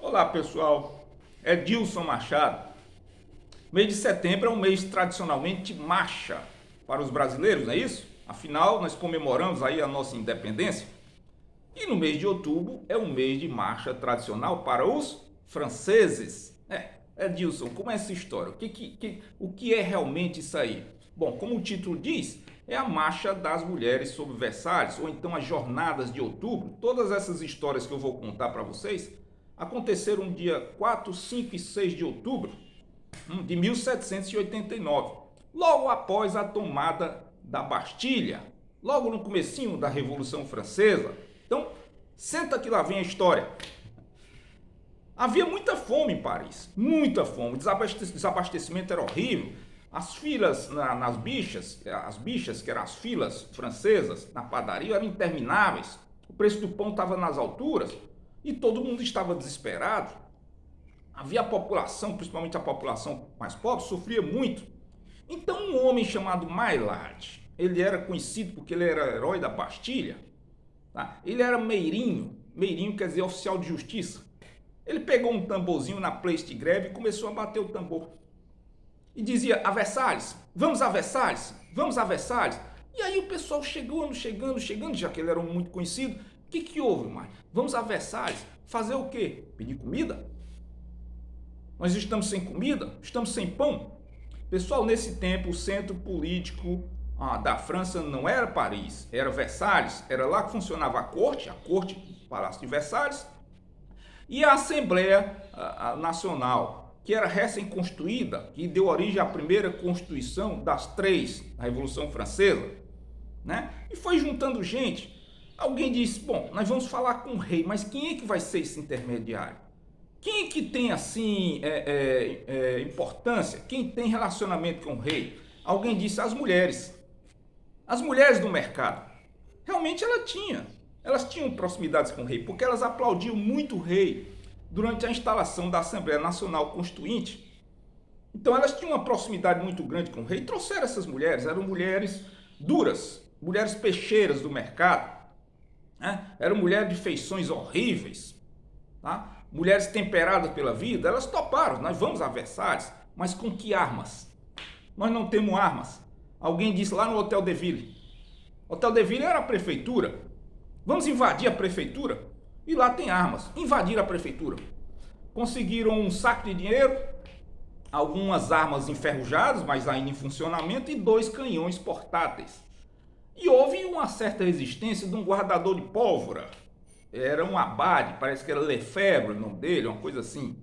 Olá pessoal, é Dilson Machado. Mês de setembro é um mês tradicionalmente marcha para os brasileiros, não é isso? Afinal, nós comemoramos aí a nossa independência. E no mês de outubro é um mês de marcha tradicional para os franceses. Dilson, como é essa história? O que é realmente isso aí? Bom, como o título diz, é a marcha das mulheres sobre Versalhes, ou então as jornadas de outubro. Todas essas histórias que eu vou contar para vocês aconteceram no dia 4, 5 e 6 de outubro de 1789, logo após a tomada da Bastilha, logo no comecinho da Revolução Francesa. Então, senta que lá vem a história. Havia muita fome em Paris, muita fome, o desabastecimento era horrível. As filas nas bichas, as bichas que eram as filas francesas na padaria eram intermináveis, o preço do pão estava nas alturas e todo mundo estava desesperado. Havia a população, principalmente a população mais pobre, sofria muito. Então um homem chamado Maillard, ele era conhecido porque ele era herói da Bastilha, tá? Ele era meirinho, meirinho quer dizer oficial de justiça. Ele pegou um tamborzinho na place de greve e começou a bater o tambor. E dizia, a Versalhes, vamos a Versalhes, vamos a Versalhes. E aí o pessoal chegando, já que ele era muito conhecido. O que houve, Mário? Vamos a Versalhes, fazer o quê? Pedir comida? Nós estamos sem comida? Estamos sem pão? Pessoal, nesse tempo o centro político da França não era Paris, era Versalhes. Era lá que funcionava a corte do Palácio de Versalhes, e a Assembleia Nacional, que era recém-constituída, que deu origem à primeira Constituição das três, da Revolução Francesa, né? E foi juntando gente. Alguém disse, bom, nós vamos falar com o rei, mas quem é que vai ser esse intermediário? Quem é que tem, assim, importância? Quem tem relacionamento com o rei? Alguém disse, as mulheres. As mulheres do mercado. Realmente elas tinham proximidades com o rei, porque elas aplaudiam muito o rei durante a instalação da Assembleia Nacional Constituinte. Então elas tinham uma proximidade muito grande com o rei. Trouxeram essas mulheres, eram mulheres duras, mulheres peixeiras do mercado, né? Eram mulheres de feições horríveis, tá? Mulheres temperadas pela vida. Elas toparam, nós vamos a Versalhes, mas com que armas? Nós não temos armas. Alguém disse lá no Hotel de Ville. Hotel de Ville era a prefeitura. Vamos invadir a prefeitura? E lá tem armas. Invadiram a prefeitura. Conseguiram um saco de dinheiro, algumas armas enferrujadas, mas ainda em funcionamento, e 2 canhões portáteis. E houve uma certa resistência de um guardador de pólvora. Era um abade, parece que era Lefebvre o nome dele, uma coisa assim.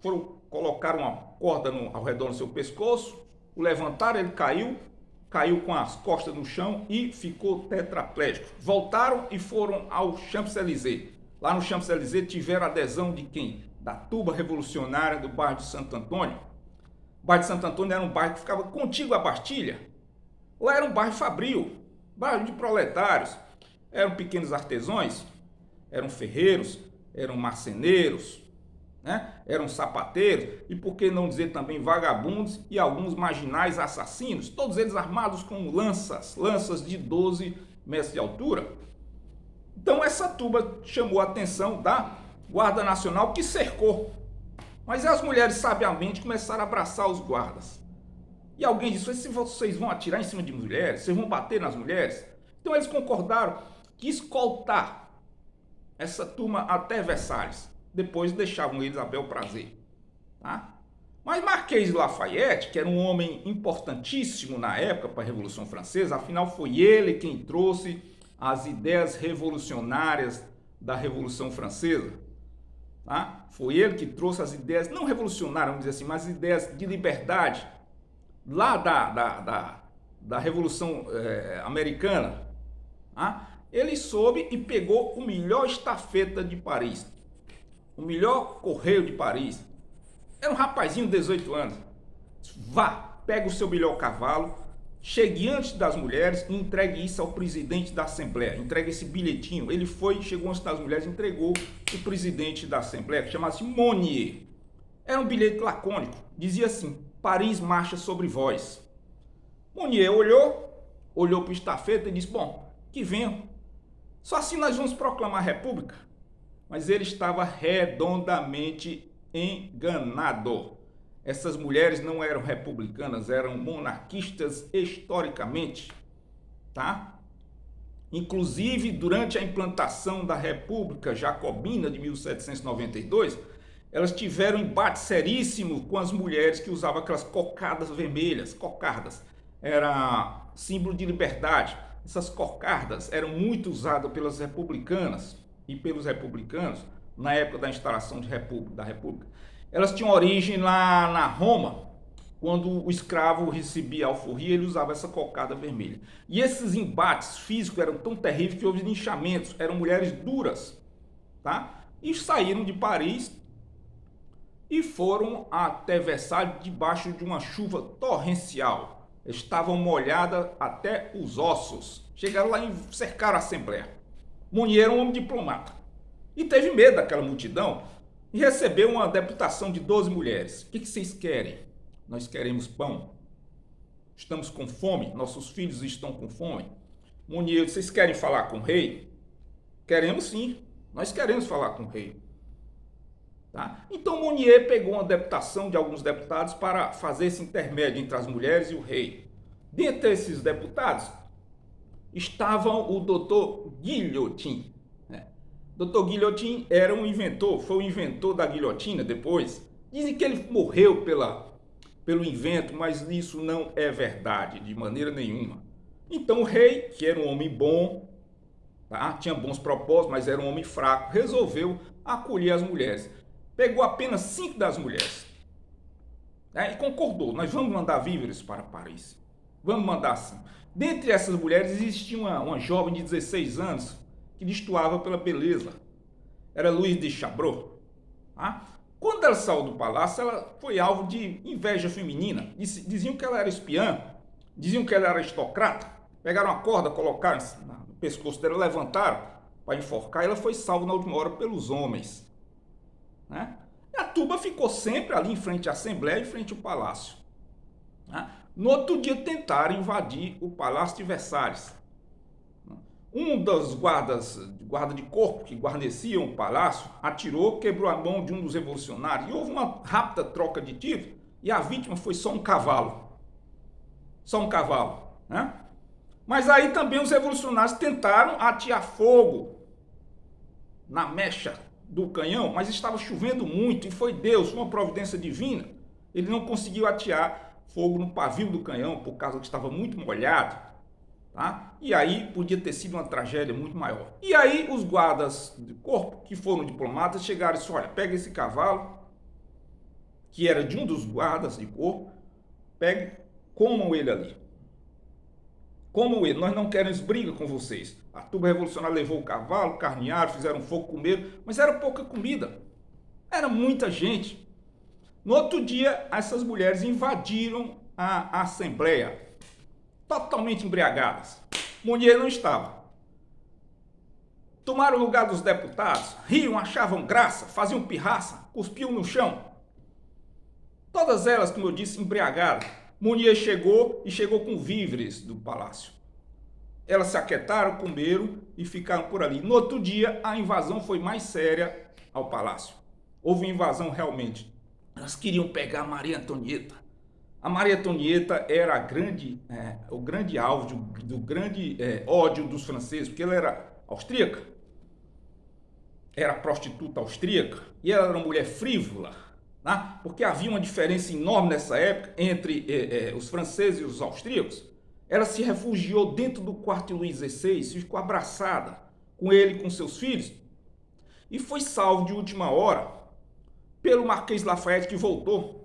Foram colocar uma corda ao redor do seu pescoço, o levantaram, ele caiu com as costas no chão e ficou tetraplégico. Voltaram e foram ao Champs-Élysées. Lá no Champs-Élysées tiveram adesão de quem? Da turba revolucionária do bairro de Santo Antônio. O bairro de Santo Antônio era um bairro que ficava contíguo à Bastilha. Ou era um bairro fabril, bairro de proletários. Eram pequenos artesãos, eram ferreiros, eram marceneiros, né? Eram sapateiros, e por que não dizer também vagabundos e alguns marginais assassinos, todos eles armados com lanças de 12 metros de altura. Então essa turba chamou a atenção da Guarda Nacional, que cercou. Mas as mulheres sabiamente começaram a abraçar os guardas. E alguém disse, se vocês vão atirar em cima de mulheres, vocês vão bater nas mulheres? Então eles concordaram que escoltar essa turma até Versalhes. Depois deixavam eles a bel prazer, tá? Mas Marquês de Lafayette, que era um homem importantíssimo na época para a Revolução Francesa, afinal foi ele quem trouxe as ideias revolucionárias da Revolução Francesa, tá? Foi ele que trouxe as ideias, não revolucionárias, vamos dizer assim, mas ideias de liberdade, lá da Revolução Americana, tá? Ele soube e pegou o melhor estafeta de Paris, o melhor correio de Paris. Era um rapazinho de 18 anos. Vá, pega o seu melhor cavalo, chegue antes das mulheres e entregue isso ao presidente da Assembleia. Entregue esse bilhetinho. Ele foi, chegou antes das mulheres e entregou o presidente da Assembleia, que chamava-se Monnier. Era um bilhete lacônico. Dizia assim, Paris marcha sobre vós. Monnier olhou para o estafeta e disse, bom, que venham. Só assim nós vamos proclamar a república. mas ele estava redondamente enganado. Essas mulheres não eram republicanas, eram monarquistas historicamente, tá? Inclusive, durante a implantação da República Jacobina de 1792, elas tiveram um embate seríssimo com as mulheres que usavam aquelas cocardas vermelhas, cocardas. Era símbolo de liberdade. Essas cocardas eram muito usadas pelas republicanas e pelos republicanos na época da instalação da República. Elas tinham origem lá na Roma. Quando o escravo recebia alforria, ele usava essa cocarda vermelha. E esses embates físicos eram tão terríveis que houve linchamentos. Eram mulheres duras, tá? E saíram de Paris e foram até Versalhes debaixo de uma chuva torrencial. Estavam molhadas até os ossos. Chegaram lá e cercaram a Assembleia. Mounier era um homem diplomata e teve medo daquela multidão e recebeu uma deputação de 12 mulheres. O que vocês querem? Nós queremos pão. Estamos com fome. Nossos filhos estão com fome. Mounier, vocês querem falar com o rei? Queremos sim. Nós queremos falar com o rei. Tá? Então Mounier pegou uma deputação de alguns deputados para fazer esse intermédio entre as mulheres e o rei. Dentre esses deputados estavam o doutor Guillotin. Dr. Guillotin era um inventor, foi o inventor da guilhotina depois. Dizem que ele morreu pelo invento, mas isso não é verdade, de maneira nenhuma. Então o rei, que era um homem bom, tá? Tinha bons propósitos, mas era um homem fraco, resolveu acolher as mulheres. Pegou apenas 5 das mulheres, e concordou, nós vamos mandar víveres para Paris. Vamos mandar sim. Dentre essas mulheres existia uma jovem de 16 anos, que destoava pela beleza. Era Louise de Chabrol. Tá? Quando ela saiu do palácio, ela foi alvo de inveja feminina. Diziam que ela era espiã, diziam que ela era aristocrata. Pegaram uma corda, colocaram no pescoço dela, levantaram para enforcar. Ela foi salva na última hora pelos homens. Né? E a turba ficou sempre ali em frente à Assembleia, em frente ao palácio. Né? No outro dia tentaram invadir o Palácio de Versalhes. Um dos guarda de corpo que guarneciam o palácio atirou, quebrou a mão de um dos revolucionários e houve uma rápida troca de tiros e a vítima foi só um cavalo. Só um cavalo. Né? Mas aí também os revolucionários tentaram atear fogo na mecha do canhão, mas estava chovendo muito e foi Deus, uma providência divina. Ele não conseguiu atear fogo no pavio do canhão por causa que estava muito molhado. Tá? E aí podia ter sido uma tragédia muito maior. E aí os guardas de corpo, que foram diplomatas, chegaram e disseram, olha, pega esse cavalo, que era de um dos guardas de corpo, pegue, comam ele ali. Comam ele, nós não queremos briga com vocês. A turba revolucionária levou o cavalo, carnearam, fizeram fogo, comeram, mas era pouca comida. Era muita gente. No outro dia, essas mulheres invadiram a Assembleia, totalmente embriagadas. Mounier não estava. Tomaram o lugar dos deputados, riam, achavam graça, faziam pirraça, cuspiam no chão. Todas elas, como eu disse, embriagadas. Mounier chegou e chegou com víveres do palácio. Elas se aquietaram, comeram e ficaram por ali. No outro dia, a invasão foi mais séria ao palácio. Houve uma invasão realmente. Elas queriam pegar Maria Antonieta. A Maria Antonieta era o grande alvo do grande ódio dos franceses, porque ela era austríaca, era prostituta austríaca, e ela era uma mulher frívola, né? Porque havia uma diferença enorme nessa época entre os franceses e os austríacos. Ela se refugiou dentro do quarto de Luís XVI, ficou abraçada com ele e com seus filhos, e foi salvo de última hora pelo Marquês Lafayette, que voltou.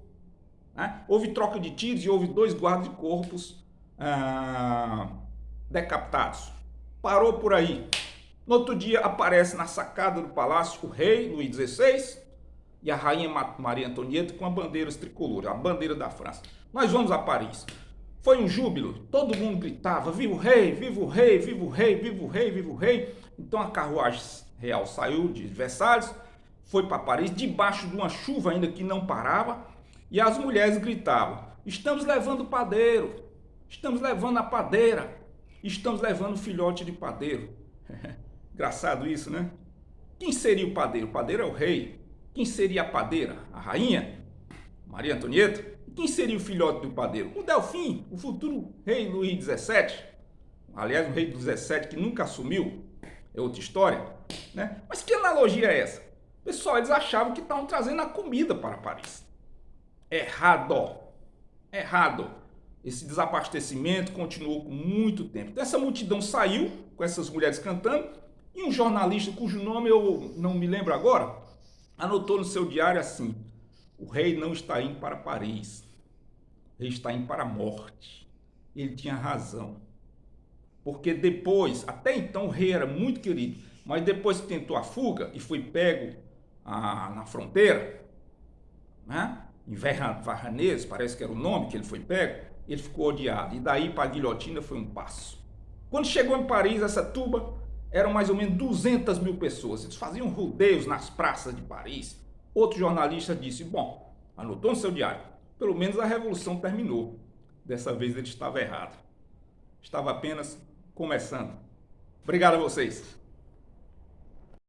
Houve troca de tiros e houve 2 guardas de corpos decapitados. Parou por aí. No outro dia aparece na sacada do palácio o rei Luís XVI e a rainha Maria Antonieta com a bandeira tricolor, a bandeira da França. Nós vamos a Paris. Foi um júbilo, todo mundo gritava, viva o rei, viva o rei, viva o rei, viva o rei, viva o rei. Então a carruagem real saiu de Versalhes, foi para Paris, debaixo de uma chuva ainda que não parava. E as mulheres gritavam, estamos levando o padeiro, estamos levando a padeira, estamos levando o filhote de padeiro. Engraçado isso, né? Quem seria o padeiro? O padeiro é o rei. Quem seria a padeira? A rainha, Maria Antonieta. E quem seria o filhote do padeiro? O Delfim, o futuro rei Luís XVII. Aliás, o rei do 17 que nunca assumiu, é outra história, né? Mas que analogia é essa? Pessoal, eles achavam que estavam trazendo a comida para Paris. Errado, errado. Esse desabastecimento continuou por muito tempo. Então, essa multidão saiu com essas mulheres cantando e um jornalista, cujo nome eu não me lembro agora, anotou no seu diário assim: o rei não está indo para Paris, o rei está indo para a morte. Ele tinha razão. Porque depois, até então o rei era muito querido, mas depois que tentou a fuga e foi pego na fronteira, né? Em Varranês, parece que era o nome que ele foi pego, ele ficou odiado. E daí para a guilhotina foi um passo. Quando chegou em Paris, essa turba eram mais ou menos 200 mil pessoas. Eles faziam rodeios nas praças de Paris. Outro jornalista disse: bom, anotou no seu diário, pelo menos a revolução terminou. Dessa vez ele estava errado. Estava apenas começando. Obrigado a vocês.